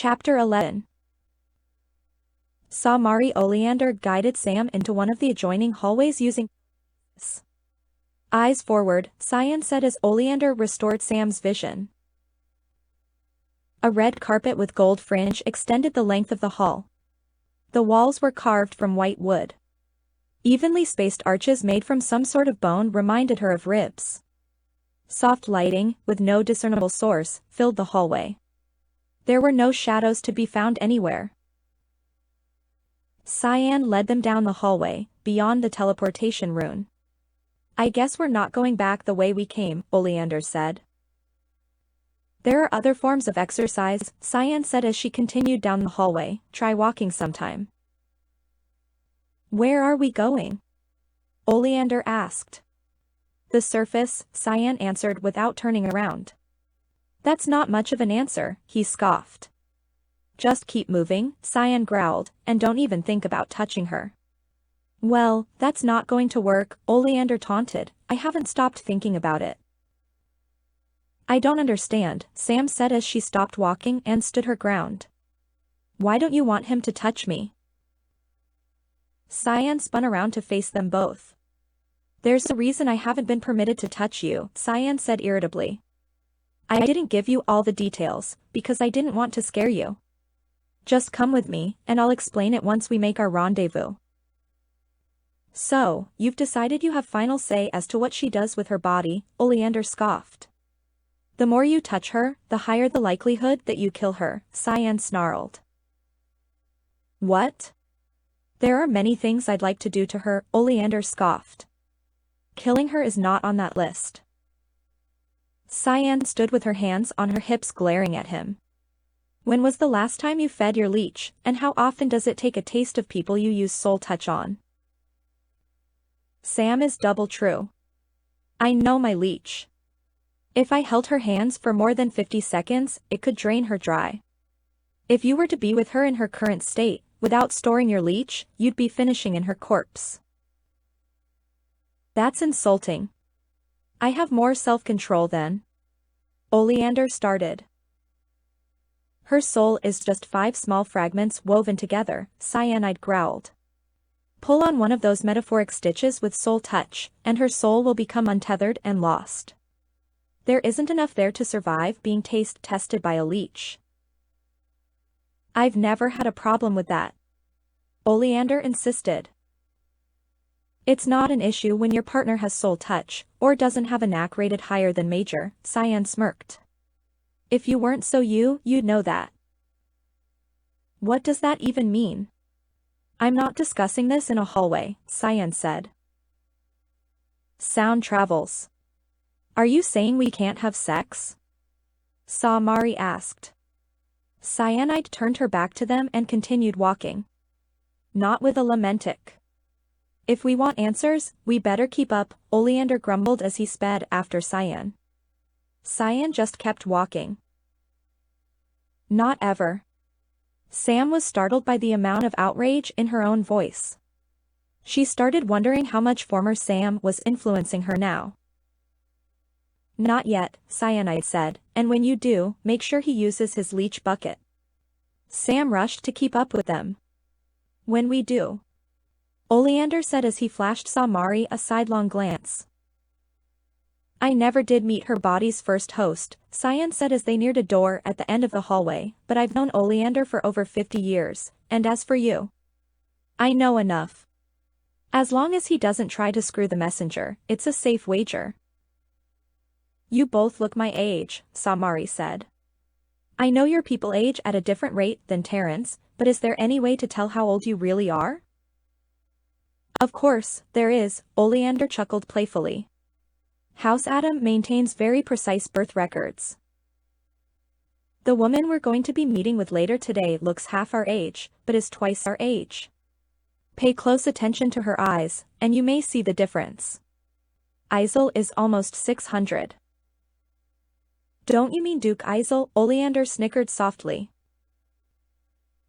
Chapter 11. Mari Oleander guided Sam into one of the adjoining hallways using eyes forward, Cyan said as Oleander restored Sam's vision. A red carpet with gold fringe extended the length of the hall. The walls were carved from white wood. Evenly spaced arches made from some sort of bone reminded her of ribs. Soft lighting, with no discernible source, filled the hallway. There were no shadows to be found anywhere. Cyan led them down the hallway, beyond the teleportation rune. "I guess we're not going back the way we came," Oleander said. "There are other forms of exercise," Cyan said as she continued down the hallway. "Try walking sometime." "Where are we going?" Oleander asked. "The surface," Cyan answered without turning around. "That's not much of an answer," he scoffed. "Just keep moving," Cyan growled, "and don't even think about touching her." "Well, that's not going to work," Oleander taunted. "I haven't stopped thinking about it." "I don't understand," Sam said as she stopped walking and stood her ground. "Why don't you want him to touch me?" Cyan spun around to face them both. "There's a reason I haven't been permitted to touch you," Cyan said irritably. "I didn't give you all the details, because I didn't want to scare you. Just come with me, and I'll explain it once we make our rendezvous." "So, you've decided you have final say as to what she does with her body," Oleander scoffed. "The more you touch her, the higher the likelihood that you kill her," Cyan snarled. "What?" "There are many things I'd like to do to her," Oleander scoffed. "Killing her is not on that list." Cyan stood with her hands on her hips glaring at him. "When was the last time you fed your leech, and how often does it take a taste of people you use soul touch on?" "Sam is double true. I know my leech. If I held her hands for more than 50 seconds, it could drain her dry. If you were to be with her in her current state, without storing your leech, you'd be finishing in her corpse." "That's insulting. I have more self-control than..." Oleander started. "Her soul is just 5 small fragments woven together," Cyanide growled. "Pull on one of those metaphoric stitches with soul touch, and her soul will become untethered and lost. There isn't enough there to survive being taste tested by a leech." "I've never had a problem with that," Oleander insisted. "It's not an issue when your partner has soul touch, or doesn't have a knack rated higher than major," Cyan smirked. "If you weren't so you'd know that." "What does that even mean?" "I'm not discussing this in a hallway," Cyan said. "Sound travels. Are you saying we can't have sex?" Mari asked. Cyanide turned her back to them and continued walking. "Not with a lamentic. If we want answers, we better keep up," Oleander grumbled as he sped after Cyan. Cyan just kept walking. "Not ever." Sam was startled by the amount of outrage in her own voice. She started wondering how much former Sam was influencing her now. "Not yet," Cyanide said, "and when you do, make sure he uses his leech bucket." Sam rushed to keep up with them. "When we do," Oleander said as he flashed Mari a sidelong glance. "I never did meet her body's first host," Cyan said as they neared a door at the end of the hallway, "but I've known Oleander for over 50 years, and as for you, I know enough. As long as he doesn't try to screw the messenger, it's a safe wager." "You both look my age," Mari said. "I know your people age at a different rate than Terrence, but is there any way to tell how old you really are?" "Of course, there is," Oleander chuckled playfully. "House Adam maintains very precise birth records. The woman we're going to be meeting with later today looks half our age, but is twice our age. Pay close attention to her eyes, and you may see the difference. Isel is almost 600. "Don't you mean Duke Isel?" Oleander snickered softly.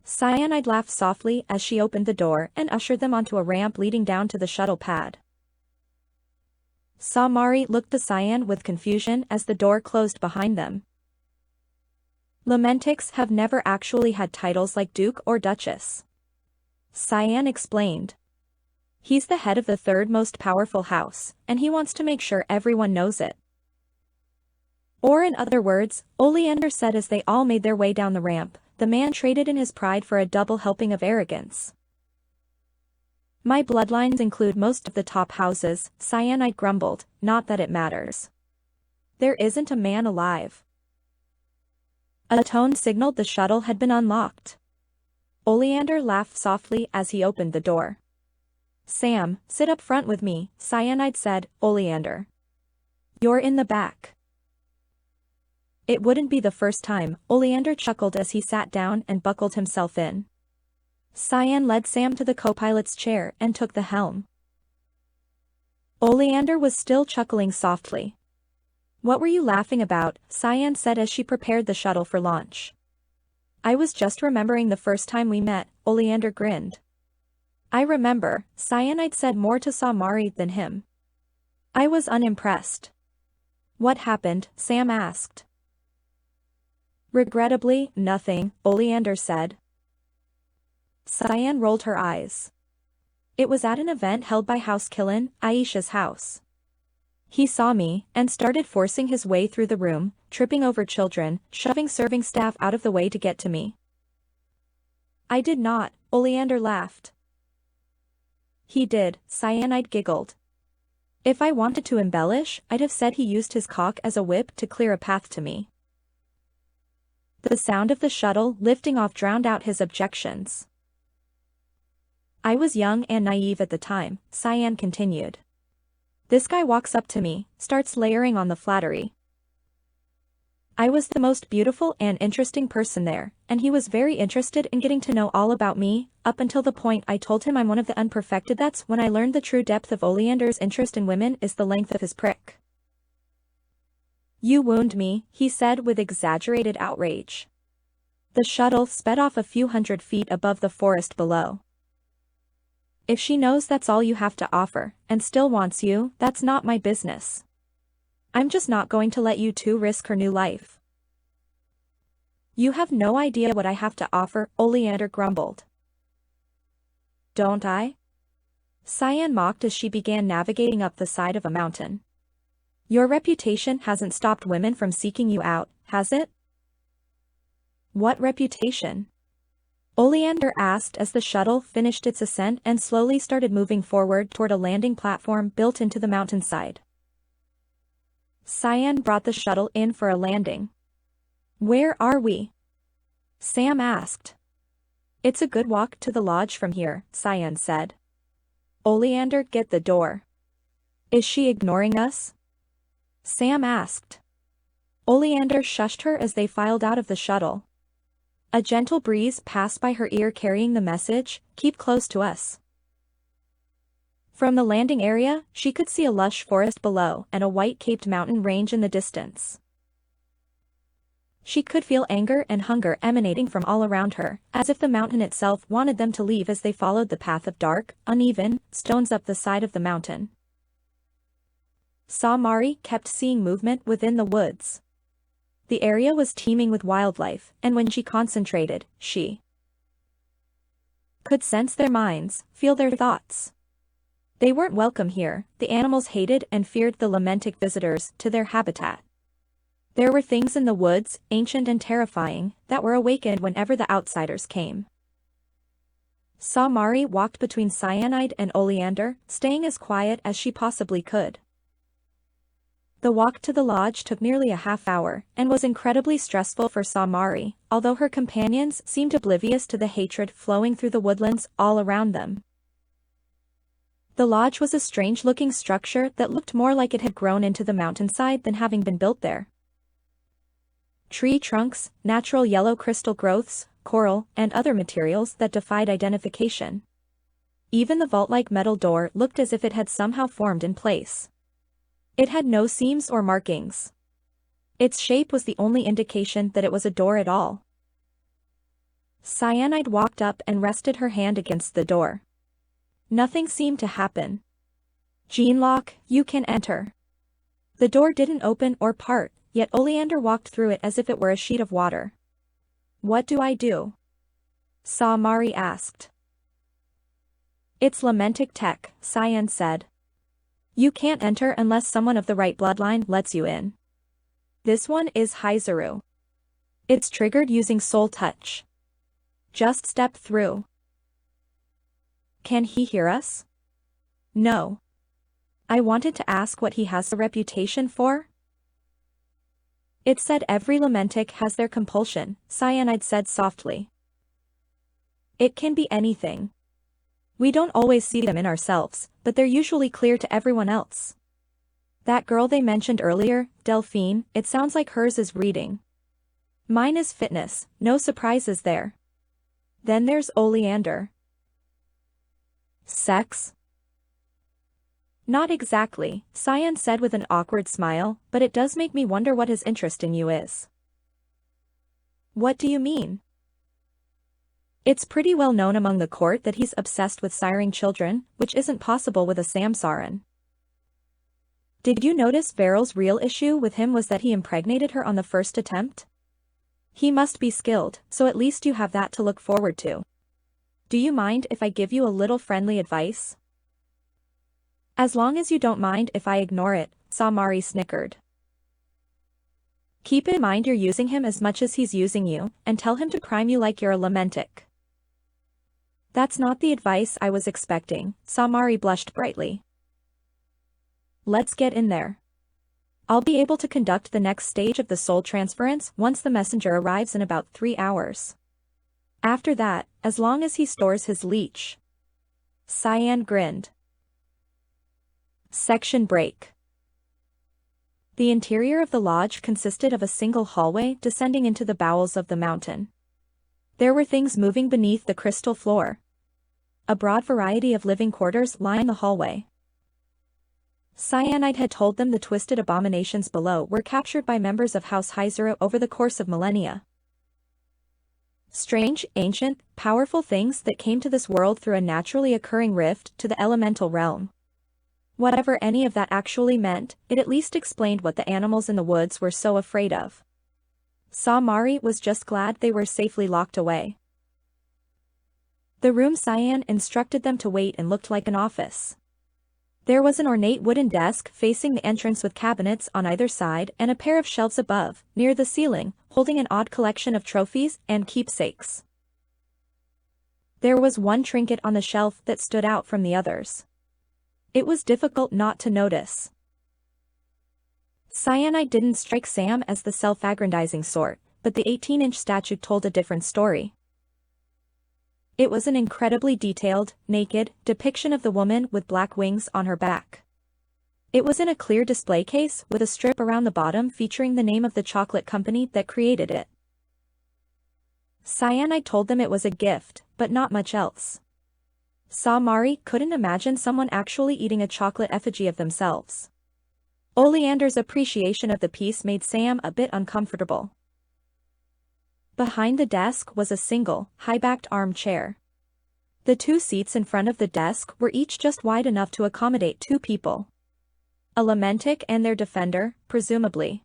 Cyanide laughed softly as she opened the door and ushered them onto a ramp leading down to the shuttle pad. Mari looked to Cyan with confusion as the door closed behind them. Lamentics have never actually had titles like Duke or Duchess. Cyan explained. He's the head of the third most powerful house, and he wants to make sure everyone knows it. Or in other words, Oleander said as they all made their way down the ramp, the man traded in his pride for a double helping of arrogance. My bloodlines include most of the top houses, Cyanide grumbled, not that it matters. There isn't a man alive. A tone signaled the shuttle had been unlocked. Oleander laughed softly as he opened the door. Sam, sit up front with me, Cyanide said, Oleander. You're in the back. It wouldn't be the first time, Oleander chuckled as he sat down and buckled himself in. Cyan led Sam to the co-pilot's chair and took the helm. Oleander was still chuckling softly. What were you laughing about? Cyan said as she prepared the shuttle for launch. I was just remembering the first time we met, Oleander grinned. I remember, Cyanide said more to Samari than him. I was unimpressed. What happened? Sam asked. Regrettably, nothing, Oleander said. Cyan rolled her eyes. It was at an event held by House Killen, Aisha's house. He saw me, and started forcing his way through the room, tripping over children, shoving serving staff out of the way to get to me. I did not, Oleander laughed. He did, Cyanide giggled. If I wanted to embellish, I'd have said he used his cock as a whip to clear a path to me. The sound of the shuttle lifting off drowned out his objections. I was young and naive at the time, Cyan continued. This guy walks up to me, starts layering on the flattery. I was the most beautiful and interesting person there, and he was very interested in getting to know all about me, up until the point I told him I'm one of the unperfected. That's when I learned the true depth of Oleander's interest in women is the length of his prick. You wound me, he said with exaggerated outrage. The shuttle sped off a few hundred feet above the forest below. If she knows that's all you have to offer, and still wants you, that's not my business. I'm just not going to let you two risk her new life. You have no idea what I have to offer, Oleander grumbled. Don't I? Cyan mocked as she began navigating up the side of a mountain. Your reputation hasn't stopped women from seeking you out, has it? What reputation? Oleander asked as the shuttle finished its ascent and slowly started moving forward toward a landing platform built into the mountainside. Cyan brought the shuttle in for a landing. Where are we? Sam asked. It's a good walk to the lodge from here, Cyan said. Oleander, get the door. Is she ignoring us? Sam asked. Oleander shushed her as they filed out of the shuttle. A gentle breeze passed by her ear carrying the message, keep close to us. From the landing area, she could see a lush forest below and a white-caped mountain range in the distance. She could feel anger and hunger emanating from all around her, as if the mountain itself wanted them to leave as they followed the path of dark, uneven, stones up the side of the mountain. Samari kept seeing movement within the woods. The area was teeming with wildlife, and when she concentrated, she could sense their minds, feel their thoughts. They weren't welcome here, the animals hated and feared the Lamentic visitors to their habitat. There were things in the woods, ancient and terrifying, that were awakened whenever the outsiders came. Samari walked between Cyanide and Oleander, staying as quiet as she possibly could. The walk to the lodge took nearly a half hour, and was incredibly stressful for Samari, although her companions seemed oblivious to the hatred flowing through the woodlands all around them. The lodge was a strange-looking structure that looked more like it had grown into the mountainside than having been built there. Tree trunks, natural yellow crystal growths, coral, and other materials that defied identification. Even the vault-like metal door looked as if it had somehow formed in place. It had no seams or markings. Its shape was the only indication that it was a door at all. Cyanide walked up and rested her hand against the door. Nothing seemed to happen. Genlock, you can enter. The door didn't open or part, yet Oleander walked through it as if it were a sheet of water. What do I do? Mari asked. It's Lamentic Tech, Cyan said. You can't enter unless someone of the right bloodline lets you in. This one is Hizuru. It's triggered using Soul Touch. Just step through. Can he hear us? No. I wanted to ask what he has a reputation for. It said every Lamentic has their compulsion, Cyanide said softly. It can be anything. We don't always see them in ourselves, but they're usually clear to everyone else. That girl they mentioned earlier, Delphine, it sounds like hers is reading. Mine is fitness, no surprises there. Then there's Oleander. Sex? Not exactly, Cyan said with an awkward smile, but it does make me wonder what his interest in you is. What do you mean? It's pretty well known among the court that he's obsessed with siring children, which isn't possible with a Samsaran. Did you notice Veryl's real issue with him was that he impregnated her on the first attempt? He must be skilled, so at least you have that to look forward to. Do you mind if I give you a little friendly advice? As long as you don't mind if I ignore it, Mari snickered. Keep in mind you're using him as much as he's using you, and tell him to prime you like you're a Lamentic. That's not the advice I was expecting, Mari blushed brightly. Let's get in there. I'll be able to conduct the next stage of the soul transference once the messenger arrives in about 3 hours. After that, as long as he stores his leech. Cyan grinned. Section break. The interior of the lodge consisted of a single hallway descending into the bowels of the mountain. There were things moving beneath the crystal floor. A broad variety of living quarters lined the hallway. Cyanide had told them the twisted abominations below were captured by members of House Hizuru over the course of millennia. Strange, ancient, powerful things that came to this world through a naturally occurring rift to the elemental realm. Whatever any of that actually meant, it at least explained what the animals in the woods were so afraid of. Mari was just glad they were safely locked away. The room Cyan instructed them to wait in looked like an office. There was an ornate wooden desk facing the entrance with cabinets on either side and a pair of shelves above, near the ceiling, holding an odd collection of trophies and keepsakes. There was one trinket on the shelf that stood out from the others. It was difficult not to notice. Cyanide didn't strike Sam as the self-aggrandizing sort, but the 18-inch statue told a different story. It was an incredibly detailed, naked, depiction of the woman with black wings on her back. It was in a clear display case with a strip around the bottom featuring the name of the chocolate company that created it. Cyanide told them it was a gift, but not much else. Mari couldn't imagine someone actually eating a chocolate effigy of themselves. Oleander's appreciation of the piece made Sam a bit uncomfortable. Behind the desk was a single, high-backed armchair. The 2 seats in front of the desk were each just wide enough to accommodate 2 people. A Lamentic and their defender, presumably.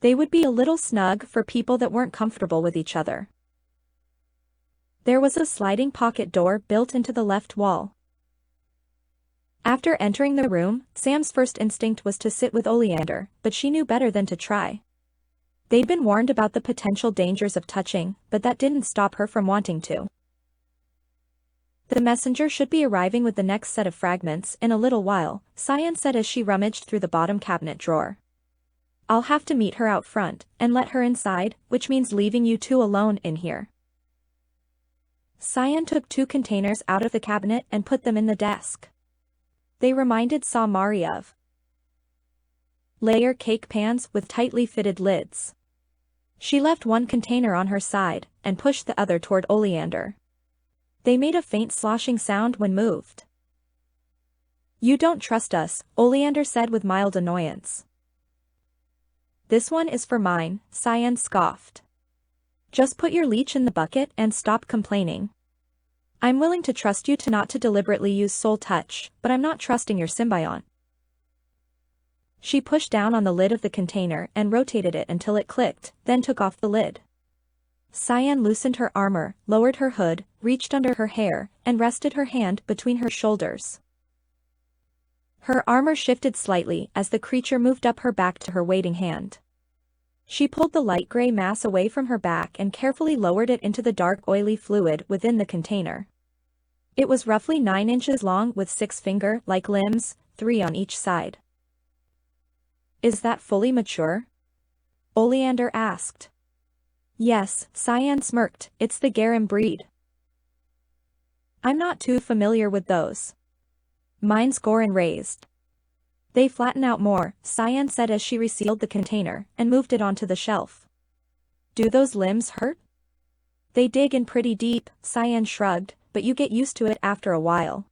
They would be a little snug for people that weren't comfortable with each other. There was a sliding pocket door built into the left wall. After entering the room, Sam's first instinct was to sit with Oleander, but she knew better than to try. They'd been warned about the potential dangers of touching, but that didn't stop her from wanting to. The messenger should be arriving with the next set of fragments in a little while, Cyan said as she rummaged through the bottom cabinet drawer. I'll have to meet her out front, and let her inside, which means leaving you 2 alone in here. Cyan took 2 containers out of the cabinet and put them in the desk. They reminded Mari of layer cake pans with tightly fitted lids. She left one container on her side, and pushed the other toward Oleander. They made a faint sloshing sound when moved. You don't trust us, Oleander said with mild annoyance. This one is for mine, Cyan scoffed. Just put your leech in the bucket and stop complaining. I'm willing to trust you not to deliberately use soul touch, but I'm not trusting your symbiont. She pushed down on the lid of the container and rotated it until it clicked, then took off the lid. Cyan loosened her armor, lowered her hood, reached under her hair, and rested her hand between her shoulders. Her armor shifted slightly as the creature moved up her back to her waiting hand. She pulled the light gray mass away from her back and carefully lowered it into the dark oily fluid within the container. It was roughly 9 inches long with 6 finger-like limbs, 3 on each side. "Is that fully mature?" Oleander asked. "Yes," Cyan smirked, "it's the Garum breed." "I'm not too familiar with those." "Mine's Gorin raised. They flatten out more," Cyan said as she resealed the container and moved it onto the shelf. "Do those limbs hurt?" "They dig in pretty deep," Cyan shrugged, "but you get used to it after a while."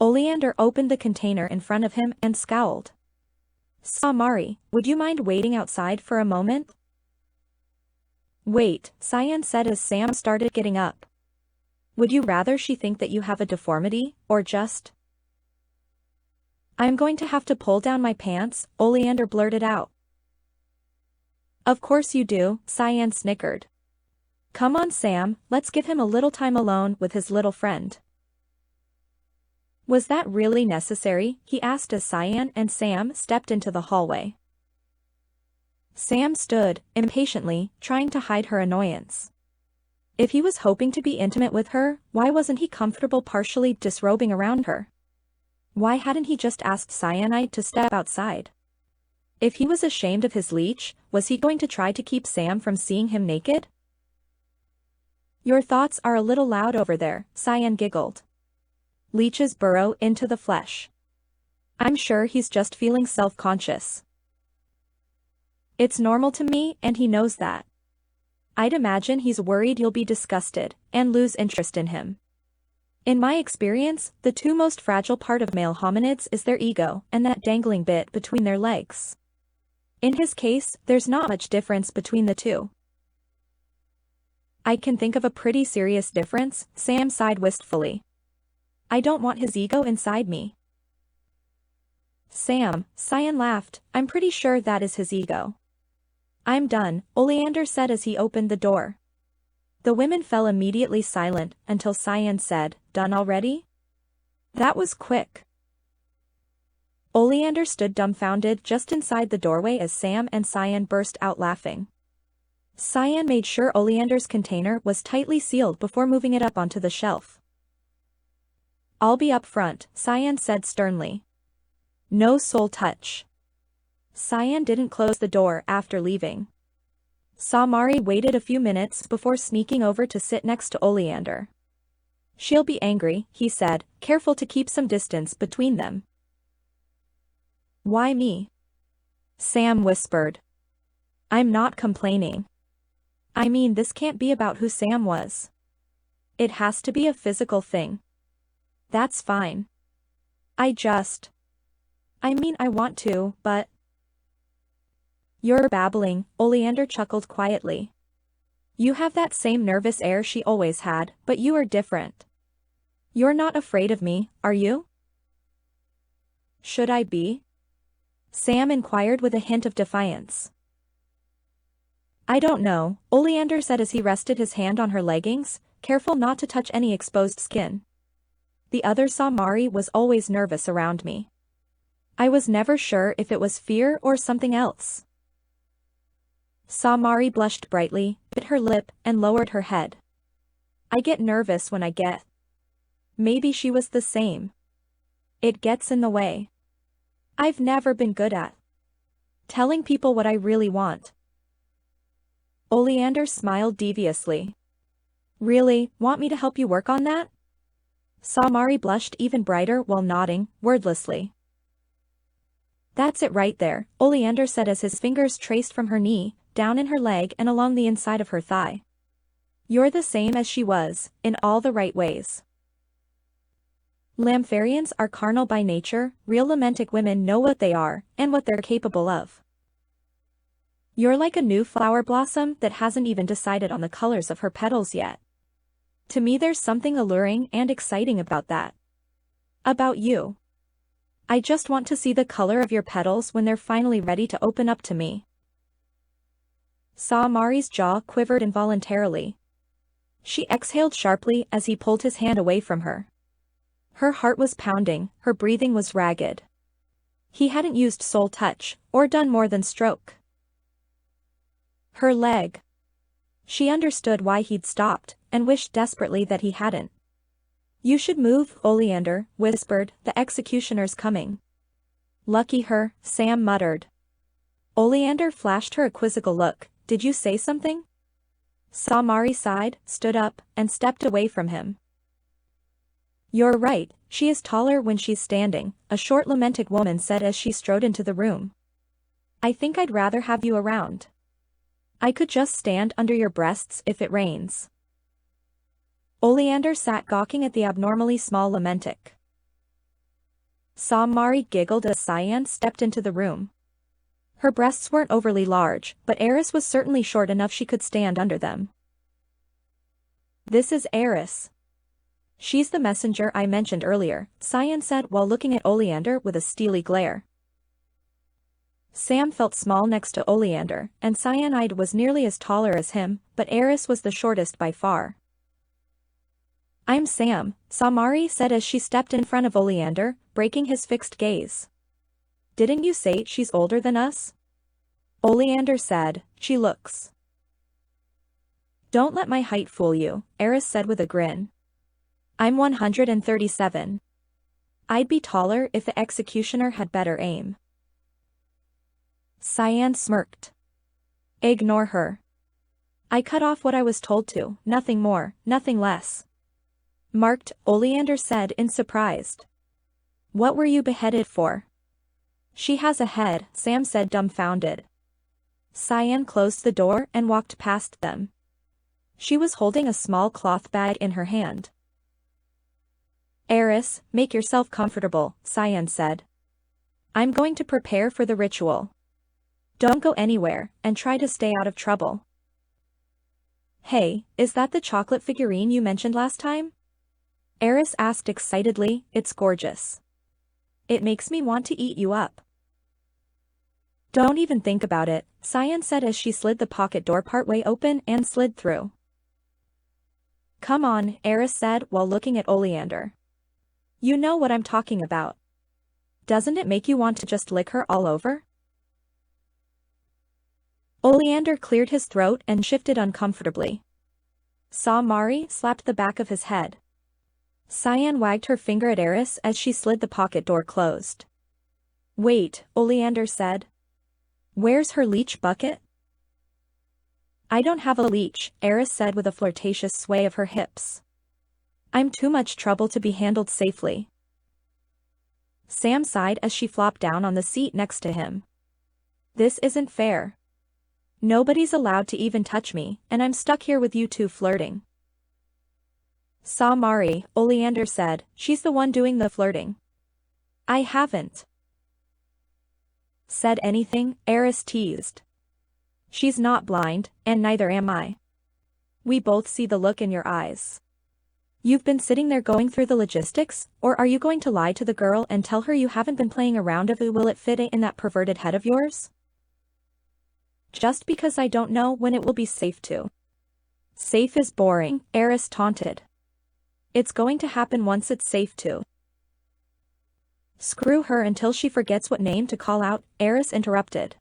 Oleander opened the container in front of him and scowled. "Mari, would you mind waiting outside for a moment?" "Wait," Cyan said as Sam started getting up. "Would you rather she think that you have a deformity, or just—" "I'm going to have to pull down my pants," Oleander blurted out. "Of course you do," Cyan snickered. "Come on Sam, let's give him a little time alone with his little friend." "Was that really necessary?" he asked as Cyan and Sam stepped into the hallway. Sam stood, impatiently, trying to hide her annoyance. If he was hoping to be intimate with her, why wasn't he comfortable partially disrobing around her? Why hadn't he just asked Cyanide to step outside? If he was ashamed of his leech, was he going to try to keep Sam from seeing him naked? "Your thoughts are a little loud over there," Cyan giggled. "Leeches burrow into the flesh. I'm sure he's just feeling self-conscious. It's normal to me and he knows that. I'd imagine he's worried you'll be disgusted and lose interest in him. In my experience, the two most fragile part of male hominids is their ego and that dangling bit between their legs. In his case, there's not much difference between the two." "I can think of a pretty serious difference," Sam sighed wistfully. "I don't want his ego inside me." "Sam," Cyan laughed, "I'm pretty sure that is his ego." "I'm done," Oleander said as he opened the door. The women fell immediately silent until Cyan said, "Done already?" "That was quick." Oleander stood dumbfounded just inside the doorway as Sam and Cyan burst out laughing. Cyan made sure Oleander's container was tightly sealed before moving it up onto the shelf. "I'll be up front," Cyan said sternly. "No soul touch." Cyan didn't close the door after leaving. Mari waited a few minutes before sneaking over to sit next to Oleander. "She'll be angry," he said, careful to keep some distance between them. "Why me?" Sam whispered. "I'm not complaining. I mean, this can't be about who Sam was. It has to be a physical thing. That's fine. I mean I want to, but—" "You're babbling," Oleander chuckled quietly. "You have that same nervous air she always had, but you are different. You're not afraid of me, are you?" "Should I be?" Sam inquired with a hint of defiance. "I don't know," Oleander said as he rested his hand on her leggings, careful not to touch any exposed skin. "The other Mari was always nervous around me. I was never sure if it was fear or something else." Mari blushed brightly, bit her lip, and lowered her head. "I get nervous when I get—" Maybe she was the same. "It gets in the way. I've never been good at telling people what I really want." Oleander smiled deviously. "Really, want me to help you work on that?" Mari blushed even brighter while nodding, wordlessly. "That's it right there," Oleander said as his fingers traced from her knee, down in her leg and along the inside of her thigh. "You're the same as she was, in all the right ways. Lampharians are carnal by nature, real lamentic women know what they are, and what they're capable of. You're like a new flower blossom that hasn't even decided on the colors of her petals yet. To me there's something alluring and exciting about that. About you. I just want to see the color of your petals when they're finally ready to open up to me." Mari's jaw quivered involuntarily. She exhaled sharply as he pulled his hand away from her. Her heart was pounding, her breathing was ragged. He hadn't used soul touch, or done more than stroke her leg. She understood why he'd stopped, and wished desperately that he hadn't. "You should move," Oleander whispered, "the executioner's coming." "Lucky her," Sam muttered. Oleander flashed her a quizzical look. "Did you say something?" Mari sighed, stood up, and stepped away from him. "You're right, she is taller when she's standing," a short lamentic woman said as she strode into the room. "I think I'd rather have you around. I could just stand under your breasts if it rains." Oleander sat gawking at the abnormally small lamentic. Mari giggled as Cyan stepped into the room. Her breasts weren't overly large, but Eris was certainly short enough she could stand under them. "This is Eris. She's the messenger I mentioned earlier," Cyan said while looking at Oleander with a steely glare. Sam felt small next to Oleander, and Cyanide was nearly as taller as him, but Eris was the shortest by far. "I'm Sam," Mari said as she stepped in front of Oleander, breaking his fixed gaze. "Didn't you say she's older than us?" Oleander said, "She looks." "Don't let my height fool you," Eris said with a grin. "I'm 137. I'd be taller if the executioner had better aim." Cyan smirked. "Ignore her. I cut off what I was told to, nothing more, nothing less." "Marked," Oleander said in surprise. "What were you beheaded for?" "She has a head," Sam said dumbfounded. Cyan closed the door and walked past them. She was holding a small cloth bag in her hand. "Eris, make yourself comfortable," Cyan said. "I'm going to prepare for the ritual. Don't go anywhere, and try to stay out of trouble." "Hey, is that the chocolate figurine you mentioned last time?" Eris asked excitedly. "It's gorgeous. It makes me want to eat you up." "Don't even think about it," Cyan said as she slid the pocket door partway open and slid through. "Come on," Eris said while looking at Oleander. "You know what I'm talking about. Doesn't it make you want to just lick her all over?" Oleander cleared his throat and shifted uncomfortably. Mari slapped the back of his head. Cyan wagged her finger at Eris as she slid the pocket door closed. "Wait," Oleander said. "Where's her leech bucket?" "I don't have a leech," Eris said with a flirtatious sway of her hips. "I'm too much trouble to be handled safely." Sam sighed as she flopped down on the seat next to him. "This isn't fair. Nobody's allowed to even touch me, and I'm stuck here with you two flirting." Mari, Oleander said, "She's the one doing the flirting." "I haven't said anything," Eris teased. "She's not blind, and neither am I. We both see the look in your eyes. You've been sitting there going through the logistics, or are you going to lie to the girl and tell her you haven't been playing around of it? Will it fit in that perverted head of yours?" "Just because I don't know when it will be safe to." "Safe is boring," Eris taunted. "It's going to happen once it's safe to." "Screw her until she forgets what name to call out," Eris interrupted.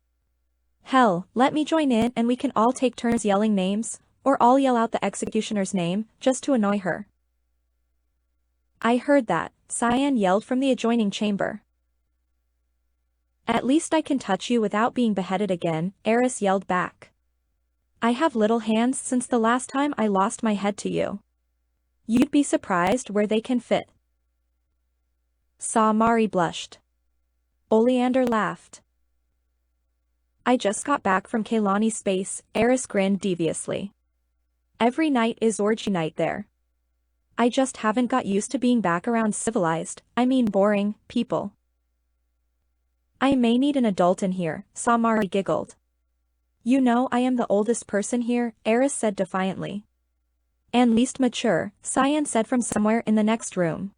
"Hell, let me join in and we can all take turns yelling names, or I'll yell out the executioner's name, just to annoy her." "I heard that," Cyan yelled from the adjoining chamber. "At least I can touch you without being beheaded again," Eris yelled back. "I have little hands since the last time I lost my head to you. You'd be surprised where they can fit." Mari blushed. Oleander laughed. "I just got back from Kaylani space," Eris grinned deviously. "Every night is orgy night there. I just haven't got used to being back around civilized, boring, people." "I may need an adult in here," Mari giggled. "You know I am the oldest person here," Eris said defiantly. "And least mature," Cyan said from somewhere in the next room.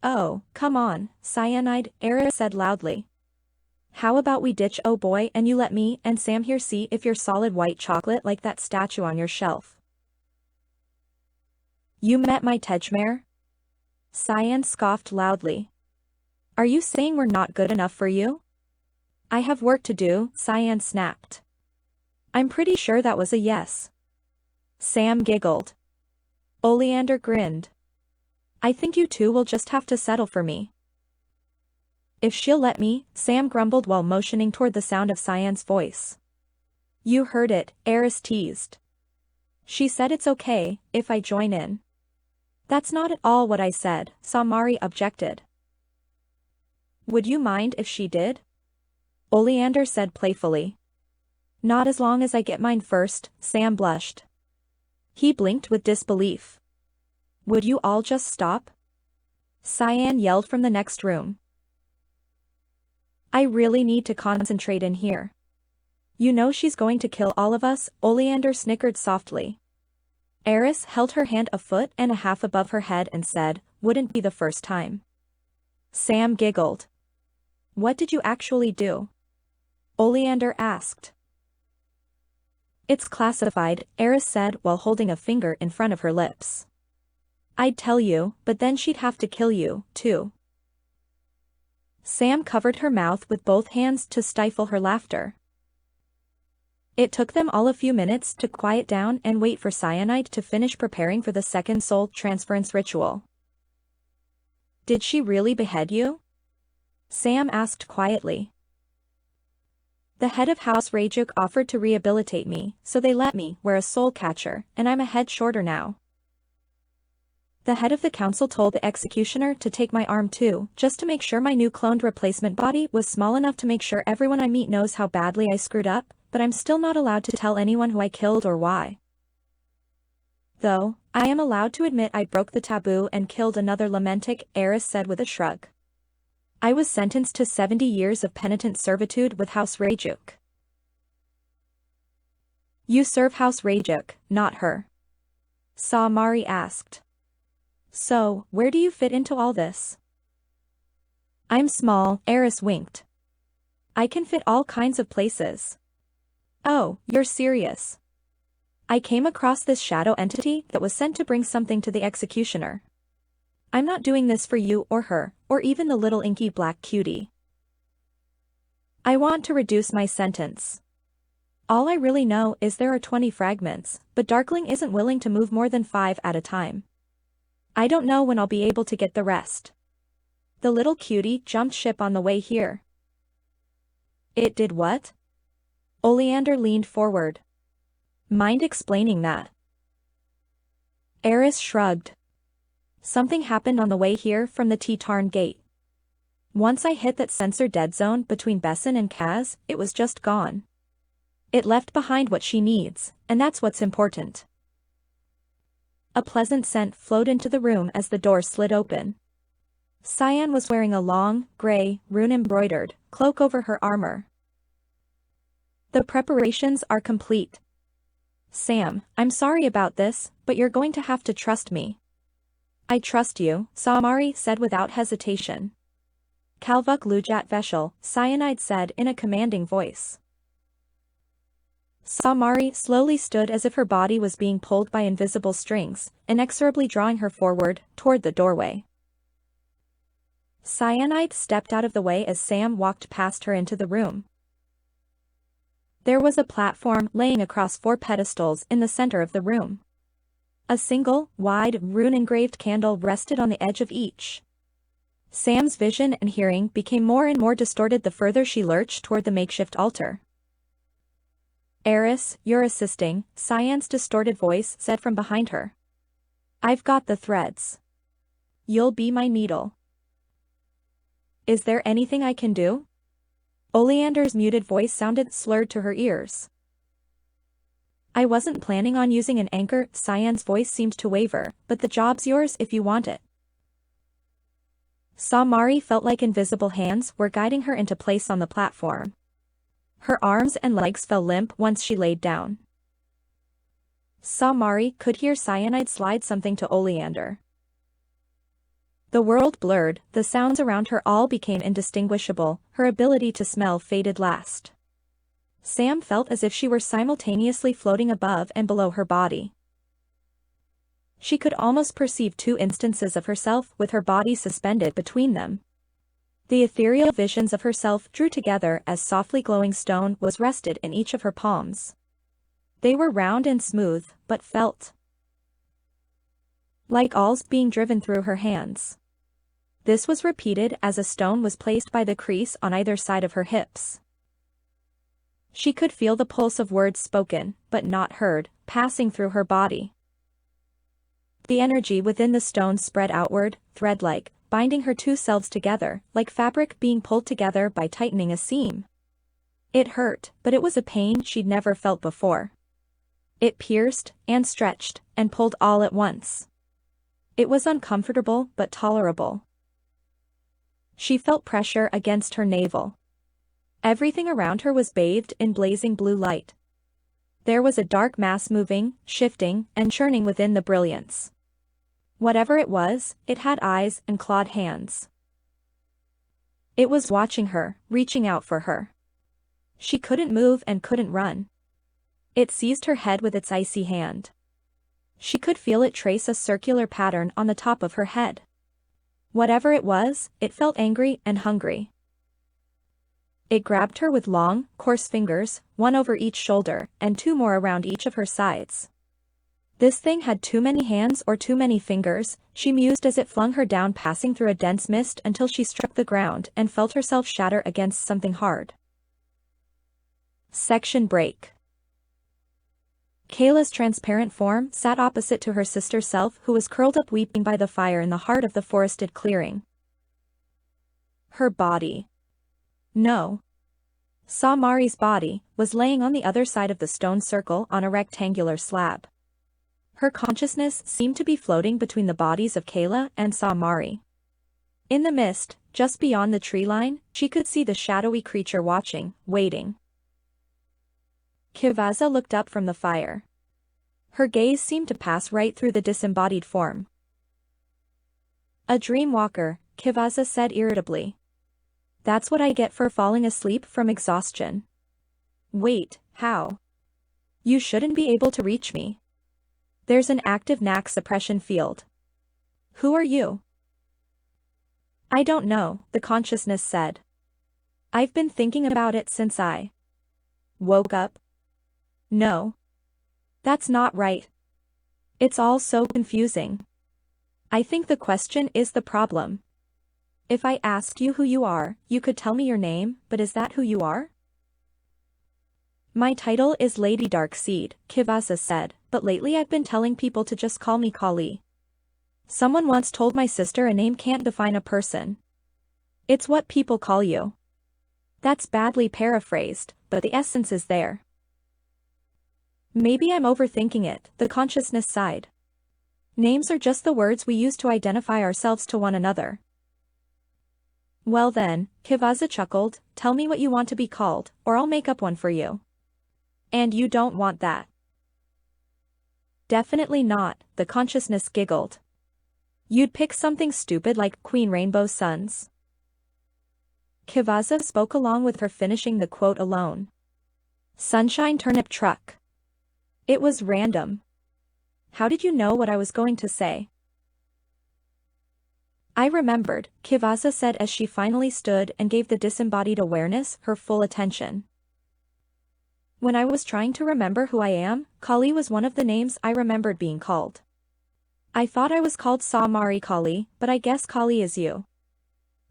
"Oh, come on, Cyanide," Eris said loudly. How about we ditch oh boy and you let me and Sam here see if you're solid white chocolate like that statue on your shelf. You met my Tejmare? Cyan scoffed loudly. Are you saying we're not good enough for you? I have work to do, Cyan snapped. I'm pretty sure that was a yes. Sam giggled. Oleander grinned. I think you two will just have to settle for me. If she'll let me, Sam grumbled while motioning toward the sound of Cyan's voice. You heard it, Eris teased. She said it's okay, if I join in. That's not at all what I said, Samari objected. Would you mind if she did? Oleander said playfully. Not as long as I get mine first, Sam blushed. He blinked with disbelief. Would you all just stop? Cyan yelled from the next room. I really need to concentrate in here. You know she's going to kill all of us, Oleander snickered softly. Eris held her hand a foot and a half above her head and said, wouldn't be the first time. Sam giggled. What did you actually do? Oleander asked. It's classified, Eris said while holding a finger in front of her lips. I'd tell you, but then she'd have to kill you, too. Sam covered her mouth with both hands to stifle her laughter. It took them all a few minutes to quiet down and wait for Cyanide to finish preparing for the second soul transference ritual. Did she really behead you? Sam asked quietly. The head of House Rajuk offered to rehabilitate me, so they let me wear a soul catcher, and I'm a head shorter now. The head of the council told the executioner to take my arm too, just to make sure my new cloned replacement body was small enough to make sure everyone I meet knows how badly I screwed up, but I'm still not allowed to tell anyone who I killed or why. Though, I am allowed to admit I broke the taboo and killed another Lamentic, Eris said with a shrug. I was sentenced to 70 years of penitent servitude with House Rajuk. You serve House Rajuk, not her. Samari asked. So, where do you fit into all this? I'm small, Eris winked. I can fit all kinds of places. Oh, you're serious. I came across this shadow entity that was sent to bring something to the executioner. I'm not doing this for you or her, or even the little inky black cutie. I want to reduce my sentence. All I really know is there are 20 fragments, but Darkling isn't willing to move more than 5 at a time. I don't know when I'll be able to get the rest. The little cutie jumped ship on the way here. It did what? Oleander leaned forward. Mind explaining that? Eris shrugged. Something happened on the way here from the T-Tarn gate. Once I hit that sensor dead zone between Besson and Kaz, it was just gone. It left behind what she needs, and that's what's important. A pleasant scent flowed into the room as the door slid open. Cyan was wearing a long, gray, rune-embroidered cloak over her armor. The preparations are complete. Sam, I'm sorry about this, but you're going to have to trust me. I trust you, Samari said without hesitation. Kalvuk Lujat Veshel, Cyanide said in a commanding voice. Samari slowly stood as if her body was being pulled by invisible strings, inexorably drawing her forward, toward the doorway. Cyanide stepped out of the way as Sam walked past her into the room. There was a platform laying across 4 pedestals in the center of the room. A single, wide, rune-engraved candle rested on the edge of each. Sam's vision and hearing became more and more distorted the further she lurched toward the makeshift altar. Eris, you're assisting, Cyan's distorted voice said from behind her. I've got the threads. You'll be my needle. Is there anything I can do? Oleander's muted voice sounded slurred to her ears. I wasn't planning on using an anchor, Cyan's voice seemed to waver, but the job's yours if you want it. Samari felt like invisible hands were guiding her into place on the platform. Her arms and legs fell limp once she laid down. Samari could hear Cyanide slide something to Oleander. The world blurred, the sounds around her all became indistinguishable, her ability to smell faded last. Sam felt as if she were simultaneously floating above and below her body. She could almost perceive two instances of herself with her body suspended between them. The ethereal visions of herself drew together as softly glowing stone was rested in each of her palms. They were round and smooth, but felt like awls being driven through her hands. This was repeated as a stone was placed by the crease on either side of her hips. She could feel the pulse of words spoken, but not heard, passing through her body. The energy within the stone spread outward, thread-like, binding her two selves together, like fabric being pulled together by tightening a seam. It hurt, but it was a pain she'd never felt before. It pierced, and stretched, and pulled all at once. It was uncomfortable but tolerable. She felt pressure against her navel. Everything around her was bathed in blazing blue light. There was a dark mass moving, shifting, and churning within the brilliance. Whatever it was, it had eyes and clawed hands. It was watching her, reaching out for her. She couldn't move and couldn't run. It seized her head with its icy hand. She could feel it trace a circular pattern on the top of her head. Whatever it was, it felt angry and hungry. It grabbed her with long, coarse fingers, one over each shoulder, and two more around each of her sides. This thing had too many hands or too many fingers, she mused as it flung her down, passing through a dense mist until she struck the ground and felt herself shatter against something hard. Section break. Kayla's transparent form sat opposite to her sister self, who was curled up weeping by the fire in the heart of the forested clearing. Her body. No. Mari's body was laying on the other side of the stone circle on a rectangular slab. Her consciousness seemed to be floating between the bodies of Kayla and Mari. In the mist, just beyond the tree line, she could see the shadowy creature watching, waiting. Kivaza looked up from the fire. Her gaze seemed to pass right through the disembodied form. A dream walker, Kivaza said irritably. That's what I get for falling asleep from exhaustion. Wait, how? You shouldn't be able to reach me. There's an active knack suppression field. Who are you? I don't know, the consciousness said. I've been thinking about it since I woke up. No. That's not right. It's all so confusing. I think the question is the problem. If I asked you who you are, you could tell me your name, but is that who you are? My title is Lady Darkseed, Kivaza said, but lately I've been telling people to just call me Kali. Someone once told my sister a name can't define a person. It's what people call you. That's badly paraphrased, but the essence is there. Maybe I'm overthinking it, the consciousness sighed. Names are just the words we use to identify ourselves to one another. Well then, Kivaza chuckled, tell me what you want to be called, or I'll make up one for you. And you don't want that? Definitely not, the consciousness giggled. You'd pick something stupid like Queen Rainbow Suns. Kivaza spoke along with her, finishing the quote alone. Sunshine Turnip Truck. It was random. How did you know what I was going to say? I remembered, Kivaza said as she finally stood and gave the disembodied awareness her full attention. When I was trying to remember who I am, Kali was one of the names I remembered being called. I thought I was called Mari Kali, but I guess Kali is you.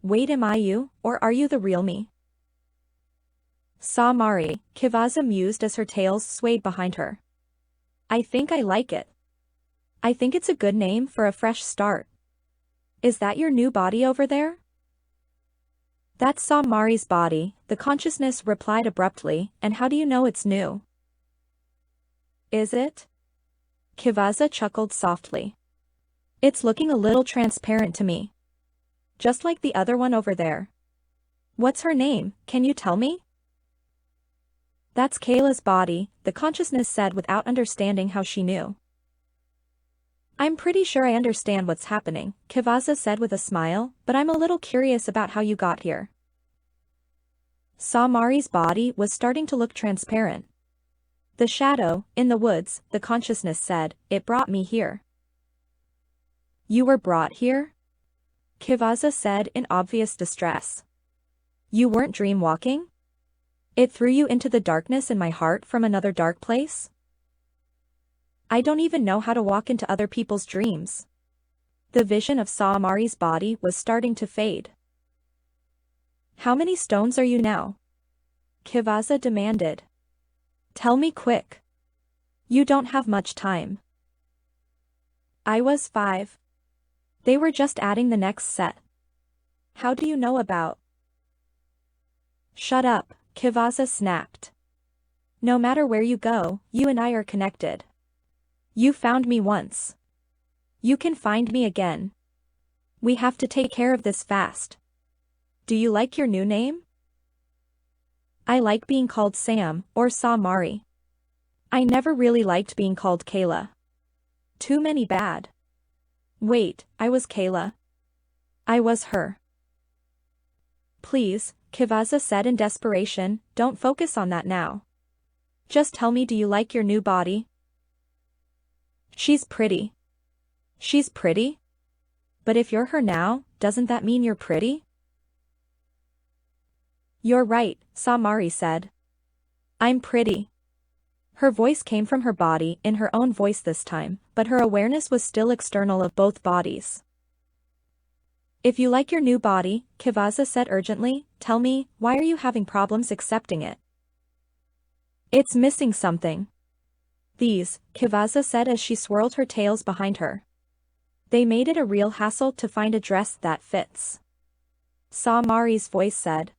Wait, am I you, or are you the real me? Mari, Kivaza mused as her tails swayed behind her. I think I like it. I think it's a good name for a fresh start. Is that your new body over there? That's Mari's body, the consciousness replied abruptly, and how do you know it's new? Is it? Kivaza chuckled softly. It's looking a little transparent to me. Just like the other one over there. What's her name, can you tell me? That's Kayla's body, the consciousness said without understanding how she knew. I'm pretty sure I understand what's happening, Kivaza said with a smile, but I'm a little curious about how you got here. Samari's body was starting to look transparent. The shadow, in the woods, the consciousness said, it brought me here. You were brought here? Kivaza said in obvious distress. You weren't dreamwalking? It threw you into the darkness in my heart from another dark place? I don't even know how to walk into other people's dreams. The vision of Samari's body was starting to fade. How many stones are you now? Kivaza demanded. Tell me quick. You don't have much time. I was 5. They were just adding the next set. How do you know about? Shut up, Kivaza snapped. No matter where you go, you and I are connected. You found me once. You can find me again. We have to take care of this fast. Do you like your new name? I like being called Sam, or Samari. I never really liked being called Kayla. Too many bad. Wait, I was Kayla. I was her. Please, Kivaza said in desperation, don't focus on that now. Just tell me, do you like your new body? She's pretty. She's pretty? But if you're her now, doesn't that mean you're pretty? You're right, Samari said. I'm pretty. Her voice came from her body in her own voice this time, but her awareness was still external of both bodies. If you like your new body, Kivaza said urgently, tell me, why are you having problems accepting it? It's missing something. These, Kivaza said as she swirled her tails behind her. They made it a real hassle to find a dress that fits. Samari's voice said.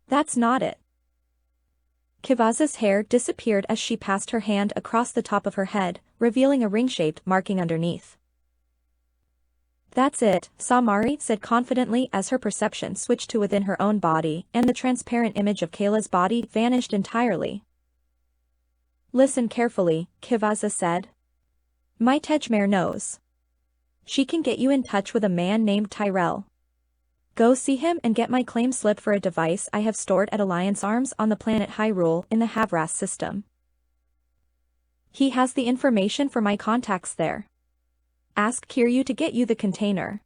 That's not it. Kivaza's hair disappeared as she passed her hand across the top of her head, revealing a ring-shaped marking underneath. That's it, Samari said confidently as her perception switched to within her own body and the transparent image of Kayla's body vanished entirely. Listen carefully, Kivaza said. My Tejmare knows. She can get you in touch with a man named Tyrell. Go see him and get my claim slip for a device I have stored at Alliance Arms on the planet Hyrule in the Havras system. He has the information for my contacts there. Ask Kiryu to get you the container.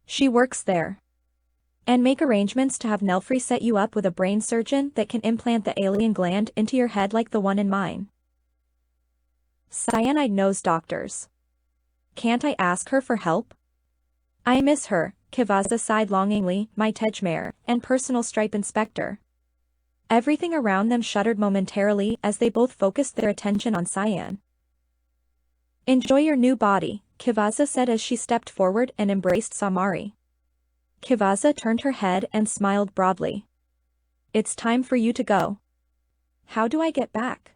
She works there. And make arrangements to have Nelfree set you up with a brain surgeon that can implant the alien gland into your head like the one in mine. Cyanide knows doctors. Can't I ask her for help? I miss her, Kivaza sighed longingly, my Tejmare, and personal stripe inspector. Everything around them shuddered momentarily as they both focused their attention on Cyan. Enjoy your new body, Kivaza said as she stepped forward and embraced Samari. Kivaza turned her head and smiled broadly. It's time for you to go. How do I get back?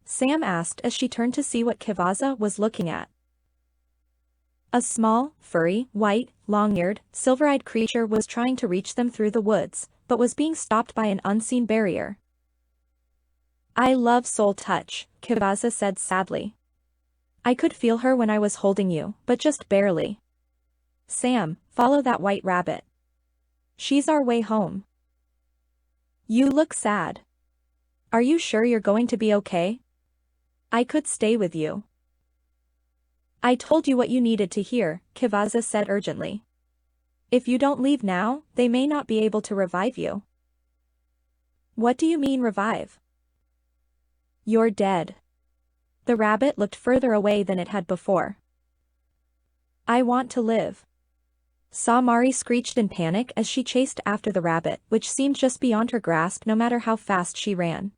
Sam asked as she turned to see what Kivaza was looking at. A small, furry, white, long-eared, silver-eyed creature was trying to reach them through the woods, but was being stopped by an unseen barrier. I love soul touch, Kivaza said sadly. I could feel her when I was holding you, but just barely. Sam, follow that white rabbit. She's our way home. You look sad. Are you sure you're going to be okay? I could stay with you. I told you what you needed to hear, Kivaza said urgently. If you don't leave now, they may not be able to revive you. What do you mean revive? You're dead. The rabbit looked further away than it had before. I want to live. Samari screeched in panic as she chased after the rabbit, which seemed just beyond her grasp no matter how fast she ran.